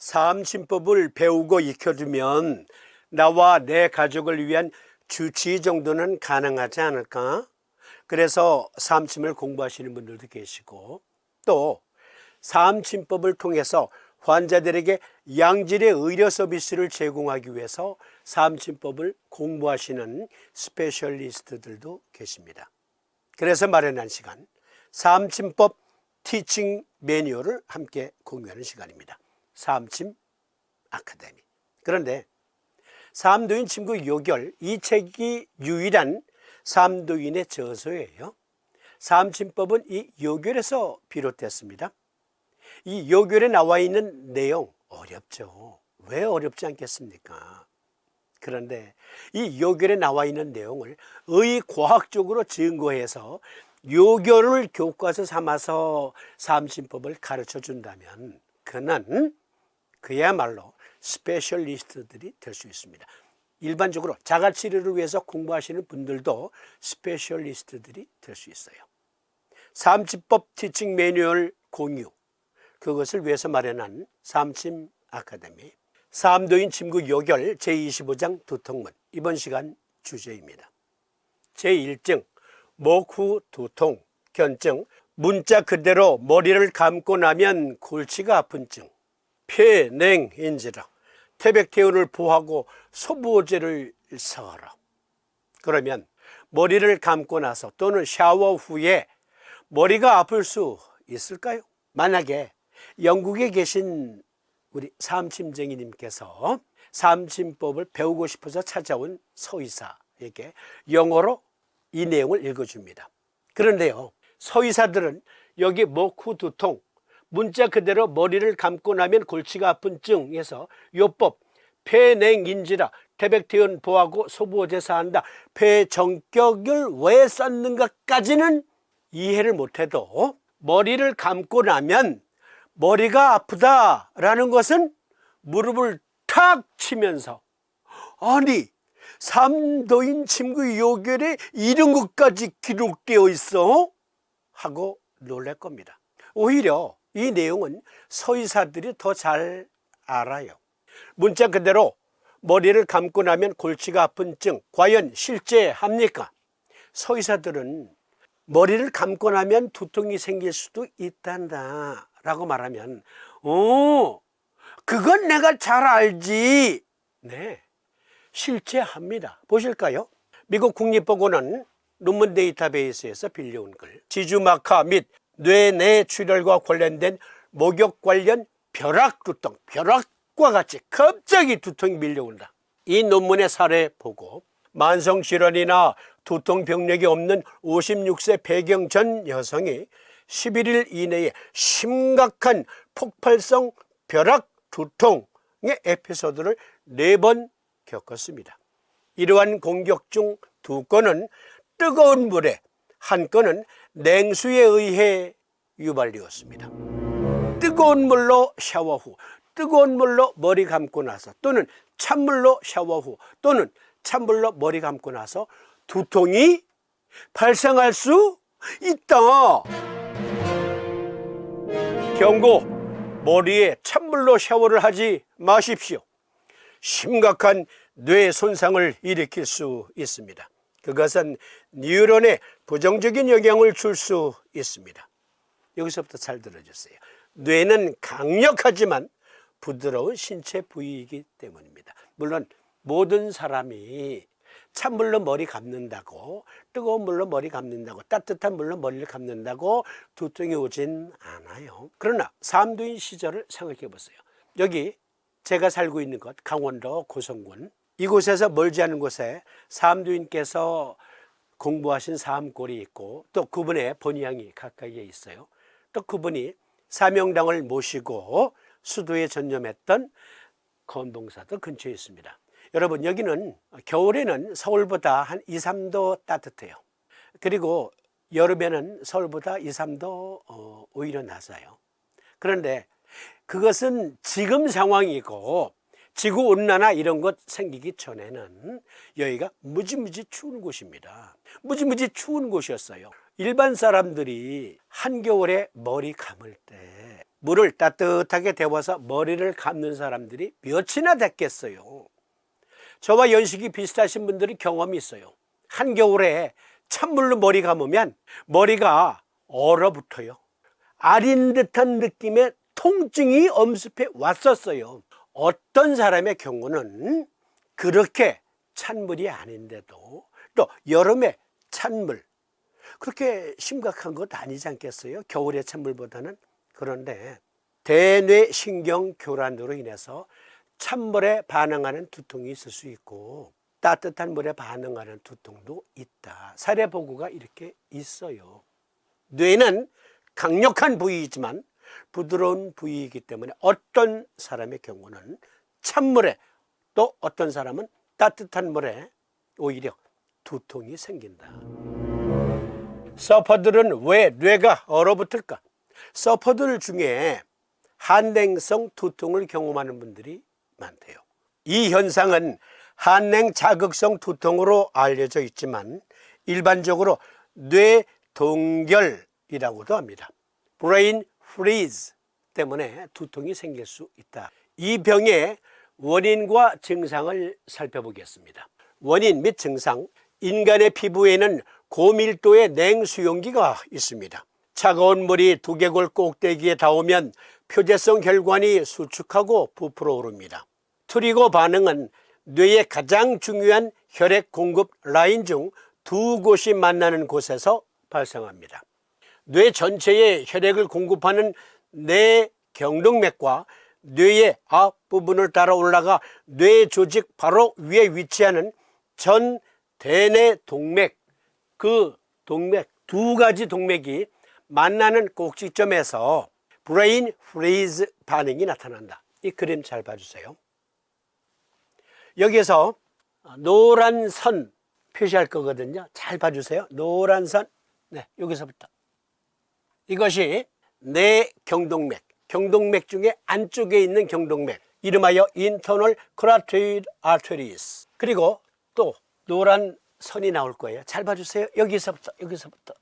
사암침법을 배우고 익혀두면 나와 내 가족을 위한 주치 정도는 가능하지 않을까? 그래서 사암침을 공부하시는 분들도 계시고, 또 사암침법을 통해서 환자들에게 양질의 의료 서비스를 제공하기 위해서 사암침법을 공부하시는 스페셜리스트들도 계십니다. 그래서 마련한 시간, 사암침법 티칭 매뉴얼을 함께 공유하는 시간입니다. 사암침 아카데미. 그런데 사암도인 침구 요결, 이 책이 유일한 사암도인의 저서예요. 사암침법은 이 요결에서 비롯됐습니다. 이 요결에 나와 있는 내용 어렵죠. 왜 어렵지 않겠습니까? 그런데 이 요결에 나와 있는 내용을 의과학적으로 증거해서 요결을 교과서 삼아서 사암침법을 가르쳐 준다면 그는 그야말로 스페셜리스트들이 될 수 있습니다. 일반적으로 자가치료를 위해서 공부하시는 분들도 스페셜리스트들이 될 수 있어요. 사암침법 티칭 매뉴얼 공유, 그것을 위해서 마련한 사암침 아카데미, 사암도인 침구 요결 제25장 두통문, 이번 시간 주제입니다. 제1증 목 후 두통, 견증, 문자 그대로 머리를 감고 나면 골치가 아픈 증, 폐냉인지라 태백태운을 보하고 소부호제를 써라. 그러면 머리를 감고 나서 또는 샤워 후에 머리가 아플 수 있을까요? 만약에 영국에 계신 우리 사암침쟁이님께서 사암침법을 배우고 싶어서 찾아온 서의사에게 영어로 이 내용을 읽어줍니다. 그런데요, 서의사들은 여기 목 후 두통, 문자 그대로 머리를 감고 나면 골치가 아픈 증에서 요법, 폐냉인지라 태백태운 보하고 소부호제 사한다, 폐정격을 왜 썼는가까지는 이해를 못해도 머리를 감고 나면 머리가 아프다라는 것은 무릎을 탁 치면서, 아니 사암도인 침구 요결에 이런 것까지 기록되어 있어? 하고 놀랄 겁니다. 오히려 이 내용은 서의사들이 더 잘 알아요. 문자 그대로 머리를 감고 나면 골치가 아픈 증, 과연 실제합니까? 서의사들은 머리를 감고 나면 두통이 생길 수도 있단다 라고 말하면, 그건 내가 잘 알지. 네, 실제합니다. 보실까요? 미국 국립보건원 논문 데이터베이스에서 빌려온 글, 지주막하 및 뇌내출혈과 관련된 목욕 관련 벼락 두통, 벼락과 같이 갑자기 두통이 밀려온다. 이 논문의 사례 보고 만성질환이나 두통 병력이 없는 56세 배경 전 여성이 11일 이내에 심각한 폭발성 벼락 두통의 에피소드를 4번 겪었습니다. 이러한 공격 중 2건은 뜨거운 물에, 1건은 냉수에 의해 유발되었습니다. 뜨거운 물로 샤워 후, 뜨거운 물로 머리 감고 나서, 또는 찬물로 샤워 후, 또는 찬물로 머리 감고 나서 두통이 발생할 수 있다. 경고! 머리에 찬물로 샤워를 하지 마십시오. 심각한 뇌 손상을 일으킬 수 있습니다. 그것은 뉴런에 부정적인 영향을 줄 수 있습니다. 여기서부터 잘 들어주세요. 뇌는 강력하지만 부드러운 신체 부위이기 때문입니다. 물론 모든 사람이 찬물로 머리 감는다고, 뜨거운 물로 머리 감는다고, 따뜻한 물로 머리를 감는다고 두통이 오진 않아요. 그러나 사암도인 시절을 생각해 보세요. 여기 제가 살고 있는 곳 강원도 고성군, 이곳에서 멀지 않은 곳에 사암도인께서 공부하신 사암골이 있고, 또 그분의 본향이 가까이에 있어요. 또 그분이 사명당을 모시고 수도에 전념했던 건봉사도 근처에 있습니다. 여러분, 여기는 겨울에는 서울보다 한 2, 3도 따뜻해요. 그리고 여름에는 서울보다 2, 3도 오히려 낮아요. 그런데 그것은 지금 상황이고, 지구온난화 이런 것 생기기 전에는 여기가 무지무지 추운 곳입니다. 무지무지 추운 곳이었어요. 일반 사람들이 한겨울에 머리 감을 때 물을 따뜻하게 데워서 머리를 감는 사람들이 몇이나 됐겠어요. 저와 연식이 비슷하신 분들이 경험이 있어요. 한겨울에 찬물로 머리 감으면 머리가 얼어붙어요. 아린 듯한 느낌의 통증이 엄습해 왔었어요. 어떤 사람의 경우는 그렇게 찬물이 아닌데도 또 여름에 찬물, 그렇게 심각한 것 아니지 않겠어요? 겨울의 찬물보다는. 그런데 대뇌신경교란으로 인해서 찬물에 반응하는 두통이 있을 수 있고 따뜻한 물에 반응하는 두통도 있다. 사례 보고가 이렇게 있어요. 뇌는 강력한 부위이지만 부드러운 부위이기 때문에 어떤 사람의 경우는 찬물에, 또 어떤 사람은 따뜻한 물에 오히려 두통이 생긴다. 서퍼들은 왜 뇌가 얼어붙을까? 서퍼들 중에 한냉성 두통을 경험하는 분들이 많대요. 이 현상은 한냉 자극성 두통으로 알려져 있지만 일반적으로 뇌동결이라고도 합니다. 브레인 프리즈 때문에 두통이 생길 수 있다. 이 병의 원인과 증상을 살펴보겠습니다. 원인 및 증상. 인간의 피부에는 고밀도의 냉수용기가 있습니다. 차가운 물이 두개골 꼭대기에 닿으면 표재성 혈관이 수축하고 부풀어 오릅니다. 트리거 반응은 뇌의 가장 중요한 혈액 공급 라인 중 두 곳이 만나는 곳에서 발생합니다. 뇌 전체에 혈액을 공급하는 뇌경동맥과 뇌의 앞부분을 따라 올라가 뇌 조직 바로 위에 위치하는 전대뇌동맥, 그 동맥, 두 가지 동맥이 만나는 꼭지점에서 브레인 프리즈 반응이 나타난다. 이 그림 잘 봐주세요. 여기에서 노란 선 표시할 거거든요. 잘 봐주세요. 노란 선, 네, 여기서부터. 이것이 뇌경동맥, 경동맥 중에 안쪽에 있는 경동맥, 이름하여 internal carotid arteries. 그리고 또 노란 선이 나올 거예요. 잘 봐주세요. 여기서부터.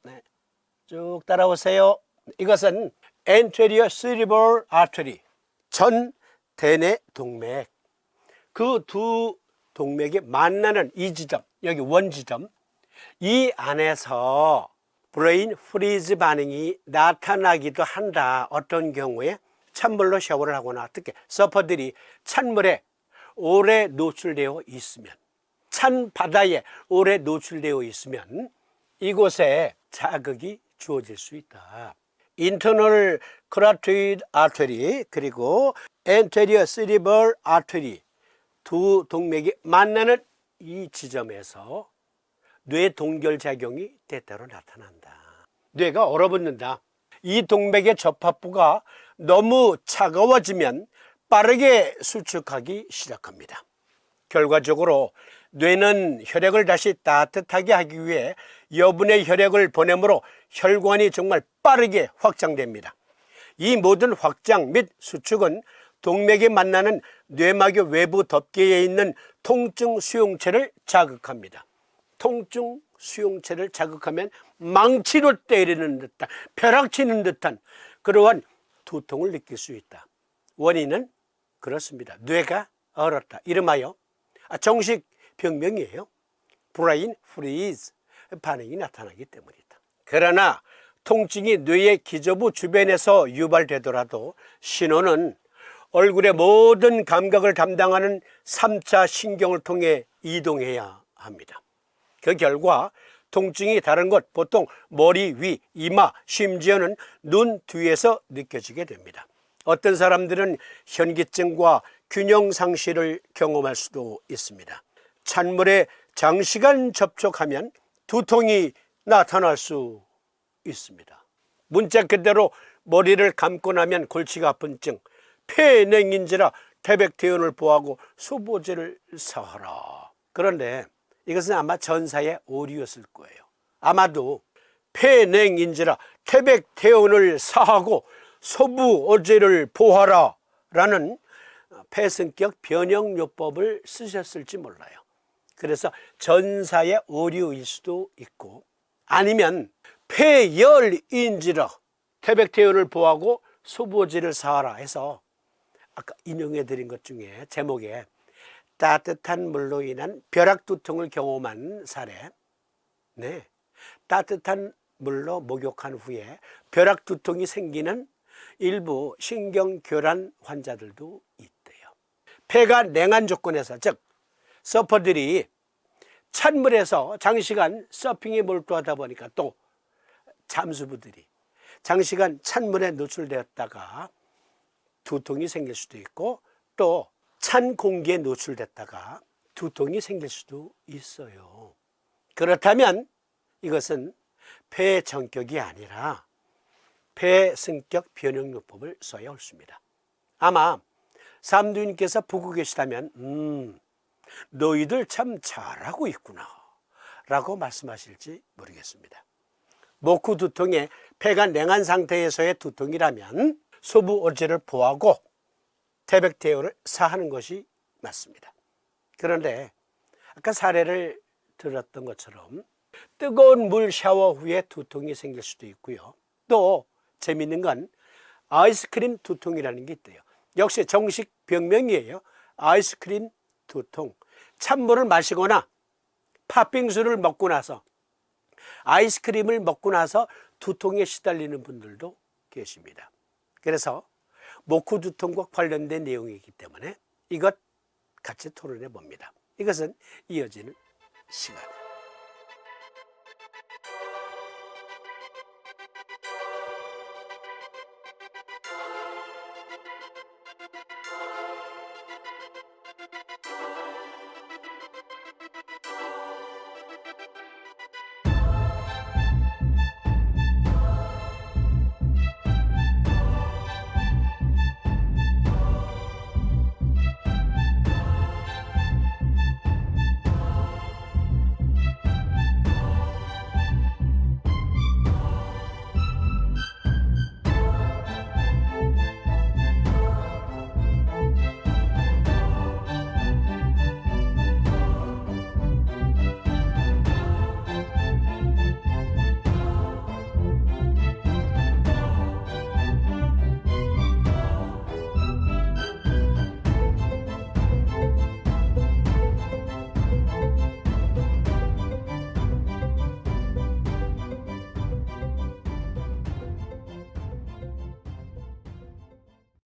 네. 쭉 따라오세요. 이것은 anterior cerebral artery, 전 대뇌 동맥. 그 두 동맥이 만나는 이 지점, 여기 원지점, 이 안에서 브레인 프리즈 반응이 나타나기도 한다. 어떤 경우에 찬물로 샤워를 하거나, 특히 서퍼들이 찬물에 오래 노출되어 있으면, 찬 바다에 오래 노출되어 있으면 이곳에 자극이 주어질 수 있다. Internal carotid artery 그리고 anterior cerebral artery, 두 동맥이 만나는 이 지점에서 뇌 동결작용이 때때로 나타난다. 뇌가 얼어붙는다. 이 동맥의 접합부가 너무 차가워지면 빠르게 수축하기 시작합니다. 결과적으로 뇌는 혈액을 다시 따뜻하게 하기 위해 여분의 혈액을 보내므로 혈관이 정말 빠르게 확장됩니다. 이 모든 확장 및 수축은 동맥이 만나는 뇌막의 외부 덮개에 있는 통증 수용체를 자극합니다. 통증 수용체를 자극하면 망치로 때리는 듯한, 벼락치는 듯한 그러한 두통을 느낄 수 있다. 원인은 그렇습니다. 뇌가 얼었다. 이름하여 정식 병명이에요. 브레인 프리즈 반응이 나타나기 때문이다. 그러나 통증이 뇌의 기저부 주변에서 유발되더라도 신호는 얼굴의 모든 감각을 담당하는 3차 신경을 통해 이동해야 합니다. 그 결과 통증이 다른 곳, 보통 머리 위, 이마, 심지어는 눈 뒤에서 느껴지게 됩니다. 어떤 사람들은 현기증과 균형 상실을 경험할 수도 있습니다. 찬물에 장시간 접촉하면 두통이 나타날 수 있습니다. 문자 그대로 머리를 감고 나면 골치가 아픈 증, 폐냉인지라 태백퇴원을 보하고 소보제를 사하라. 그런데 이것은 아마 전사의 오류였을 거예요. 아마도 폐냉인지라 태백퇴원을 사하고 소부어제를 보하라 라는 폐승격 변형요법을 쓰셨을지 몰라요. 그래서 전사의 오류일 수도 있고, 아니면 폐열인지라 태백퇴원을 보하고 소부어지를 사하라 해서 아까 인용해 드린 것 중에 제목에 따뜻한 물로 인한 벼락두통을 경험한 사례, 네, 따뜻한 물로 목욕한 후에 벼락두통이 생기는 일부 신경교란 환자들도 있대요. 폐가 냉한 조건에서, 즉 서퍼들이 찬물에서 장시간 서핑에 몰두하다 보니까, 또 잠수부들이 장시간 찬물에 노출되었다가 두통이 생길 수도 있고, 또 찬 공기에 노출됐다가 두통이 생길 수도 있어요. 그렇다면 이것은 폐정격이 아니라 폐승격 변형요법을 써야 옳습니다. 아마 삼두님께서 보고 계시다면 너희들 참 잘하고 있구나 라고 말씀하실지 모르겠습니다. 목후 두통에 폐가 냉한 상태에서의 두통이라면 소부어제를 보하고 태백태호를 사하는 것이 맞습니다. 그런데 아까 사례를 들었던 것처럼 뜨거운 물 샤워 후에 두통이 생길 수도 있고요. 또 재미있는 건 아이스크림 두통이라는 게 있대요. 역시 정식 병명이에요. 아이스크림 두통. 찬물을 마시거나 팥빙수를 먹고 나서, 아이스크림을 먹고 나서 두통에 시달리는 분들도 계십니다. 그래서 목후 두통과 관련된 내용이기 때문에 이것 같이 토론해 봅니다. 이것은 이어지는 시간.